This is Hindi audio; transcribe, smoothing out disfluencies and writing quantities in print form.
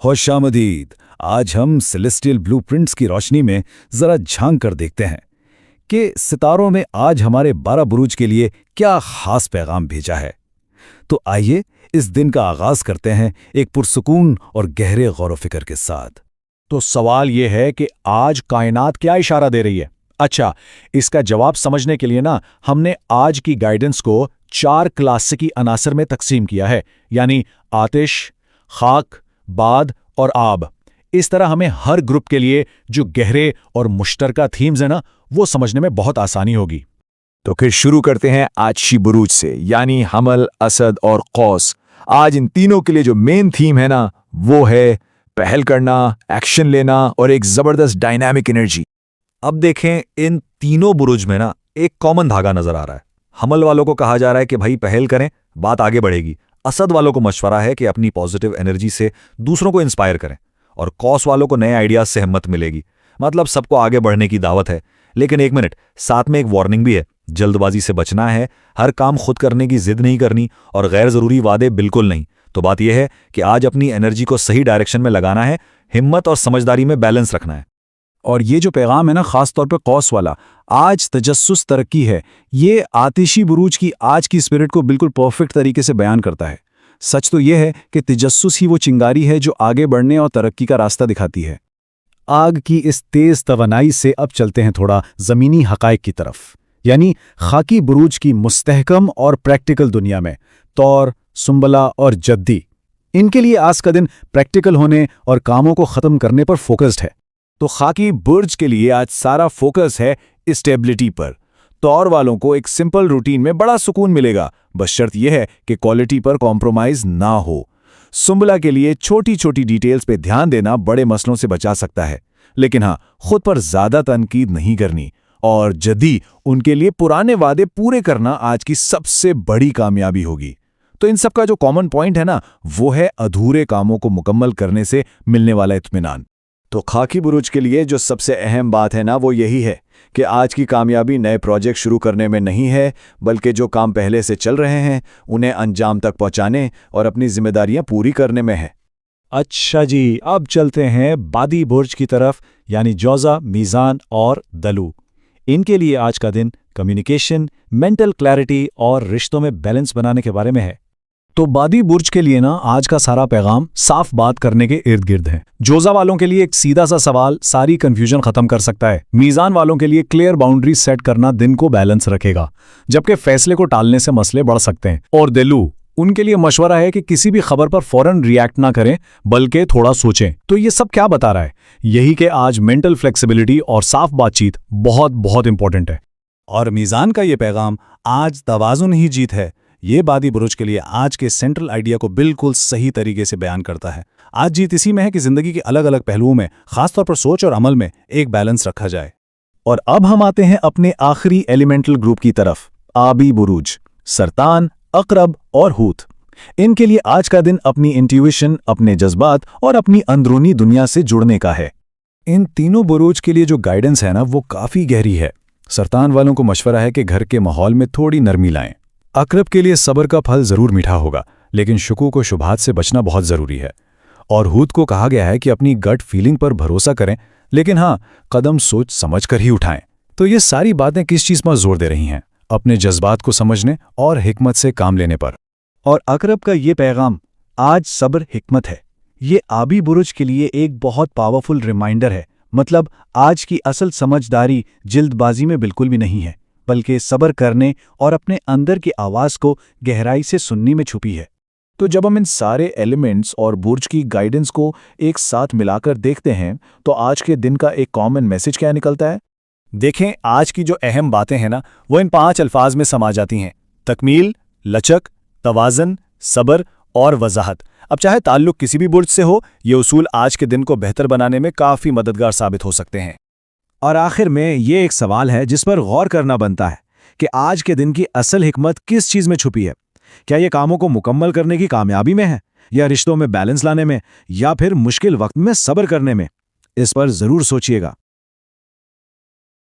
खुशामदीद। आज हम सेलेस्टियल ब्लूप्रिंट्स की रोशनी में जरा झांक कर देखते हैं कि सितारों में आज हमारे 12 बुरूज के लिए क्या खास पैगाम भेजा है। तो आइए इस दिन का आगाज करते हैं एक पुरसुकून और गहरे गौर व फिक्र के साथ। तो सवाल यह है कि आज कायनात क्या इशारा दे रही है। अच्छा, इसका जवाब समझने के लिए हमने आज की गाइडेंस को 4 क्लासिकी अनासर में तकसीम किया है, यानी आतिश, खाक, बाद और आब। इस तरह हमें हर ग्रुप के लिए जो गहरे और मुश्तरका थीम्स है वो समझने में बहुत आसानी होगी। तो फिर शुरू करते हैं आजशी बुरूज से, यानी हमल, असद और कौस। आज इन तीनों के लिए जो मेन थीम है वो है पहल करना, एक्शन लेना और एक जबरदस्त डायनामिक एनर्जी। अब देखें, इन तीनों बुरुज में एक कॉमन धागा नजर आ रहा है। हमल वालों को कहा जा रहा है कि भाई पहल करें, बात आगे बढ़ेगी। असद वालों को मशवरा है कि अपनी पॉजिटिव एनर्जी से दूसरों को इंस्पायर करें, और कौस वालों को नए आइडियाज से हिम्मत मिलेगी। मतलब सबको आगे बढ़ने की दावत है। लेकिन एक मिनट, साथ में एक वार्निंग भी है। जल्दबाजी से बचना है, हर काम खुद करने की जिद नहीं करनी, और गैर जरूरी वादे बिल्कुल नहीं। तो बात यह है कि आज अपनी एनर्जी को सही डायरेक्शन में लगाना है, हिम्मत और समझदारी में बैलेंस रखना है। और ये जो पैगाम है खास तौर पे कौस वाला, आज तजस्सुस तरक्की है, ये आतिशी बुरूज की आज की स्पिरिट को बिल्कुल परफेक्ट तरीके से बयान करता है। सच तो यह है कि तजस्सुस ही वो चिंगारी है जो आगे बढ़ने और तरक्की का रास्ता दिखाती है। आग की इस तेज तवानाई से अब चलते हैं थोड़ा ज़मीनी हक़ाइक़ की तरफ, यानी खाकी बुरूज की मुस्तहकम और प्रैक्टिकल दुनिया में तौर, सुंबला और जद्दी, इनके लिए आज का दिन प्रैक्टिकल होने और कामों को ख़त्म करने पर फोकस्ड है। तो खाकी बुर्ज के लिए आज सारा फोकस है स्टेबिलिटी पर। तौर वालों को एक सिंपल रूटीन में बड़ा सुकून मिलेगा, बस शर्त यह है कि क्वालिटी पर कॉम्प्रोमाइज ना हो। सुंबला के लिए छोटी छोटी डिटेल्स पे ध्यान देना बड़े मसलों से बचा सकता है, लेकिन हाँ, खुद पर ज्यादा तनकीद नहीं करनी। और जद्दी, उनके लिए पुराने वादे पूरे करना आज की सबसे बड़ी कामयाबी होगी। तो इन सब का जो कॉमन पॉइंट है वो है अधूरे कामों को मुकम्मल करने से मिलने वाला इत्मीनान। तो खाकी बुरुज के लिए जो सबसे अहम बात है वो यही है कि आज की कामयाबी नए प्रोजेक्ट शुरू करने में नहीं है, बल्कि जो काम पहले से चल रहे हैं उन्हें अंजाम तक पहुंचाने और अपनी जिम्मेदारियां पूरी करने में है। अच्छा जी, अब चलते हैं बादी बुर्ज की तरफ, यानी जौज़ा, मीज़ान और दलू। इनके लिए आज का दिन कम्युनिकेशन, मेंटल क्लैरिटी और रिश्तों में बैलेंस बनाने के बारे में है। तो बादी बुर्ज के लिए आज का सारा पैगाम साफ बात करने के इर्द गिर्द है। जोजा वालों के लिए एक सीधा सा सवाल सारी कंफ्यूजन खत्म कर सकता है। मीज़ान वालों के लिए क्लियर बाउंड्री सेट करना दिन को बैलेंस रखेगा, जबकि फैसले को टालने से मसले बढ़ सकते हैं। और दिलू, उनके लिए मशवरा है कि किसी भी खबर पर फौरन रिएक्ट ना करें, बल्कि थोड़ा सोचें। तो ये सब क्या बता रहा है? यही कि आज मेंटल फ्लेक्सिबिलिटी और साफ बातचीत बहुत बहुत इंपॉर्टेंट है। और मीज़ान का ये पैगाम, आज तवाज़ुन ही जीत है, ये बादी बुरुज के लिए आज के सेंट्रल आइडिया को बिल्कुल सही तरीके से बयान करता है। आज जीत इसी में है कि जिंदगी के अलग अलग पहलुओं में, खासतौर पर सोच और अमल में, एक बैलेंस रखा जाए। और अब हम आते हैं अपने आखिरी एलिमेंटल ग्रुप की तरफ, आबी बुरूज, सरतान, अकरब और हूत। इनके लिए आज का दिन अपनी इंट्यूशन, अपने जज्बात और अपनी अंदरूनी दुनिया से जुड़ने का है। इन तीनों बुरूज के लिए जो गाइडेंस है वो काफी गहरी है। सरतान वालों को मशवरा है कि घर के माहौल में थोड़ी नरमी लाएं। अकरब के लिए सब्र का फल जरूर मीठा होगा, लेकिन शुकूक व शुबहात से बचना बहुत जरूरी है। और हूत को कहा गया है कि अपनी गट फीलिंग पर भरोसा करें, लेकिन हाँ, कदम सोच समझ कर ही उठाएं। तो ये सारी बातें किस चीज पर जोर दे रही हैं? अपने जज्बात को समझने और हिकमत से काम लेने पर। और अकरब का ये पैगाम, आज सब्र हिकमत है, ये आबी बुरुज के लिए एक बहुत पावरफुल रिमाइंडर है। मतलब आज की असल समझदारी जल्दबाजी में बिल्कुल भी नहीं है, बल्कि सब्र करने और अपने अंदर की आवाज़ को गहराई से सुनने में छुपी है। तो जब हम इन सारे एलिमेंट्स और बुर्ज की गाइडेंस को एक साथ मिलाकर देखते हैं, तो आज के दिन का एक कॉमन मैसेज क्या निकलता है? देखें, आज की जो अहम बातें हैं वो इन 5 अल्फाज में समा जाती हैं: तकमील, लचक, तवाज़न, सब्र और वजाहत। अब चाहे ताल्लुक किसी भी बुर्ज से हो, ये उसूल आज के दिन को बेहतर बनाने में काफ़ी मददगार साबित हो सकते हैं। और आखिर में ये एक सवाल है जिस पर गौर करना बनता है कि आज के दिन की असल हिकमत किस चीज़ में छुपी है? क्या ये कामों को मुकम्मल करने की कामयाबी में है, या रिश्तों में बैलेंस लाने में, या फिर मुश्किल वक्त में सब्र करने में? इस पर ज़रूर सोचिएगा।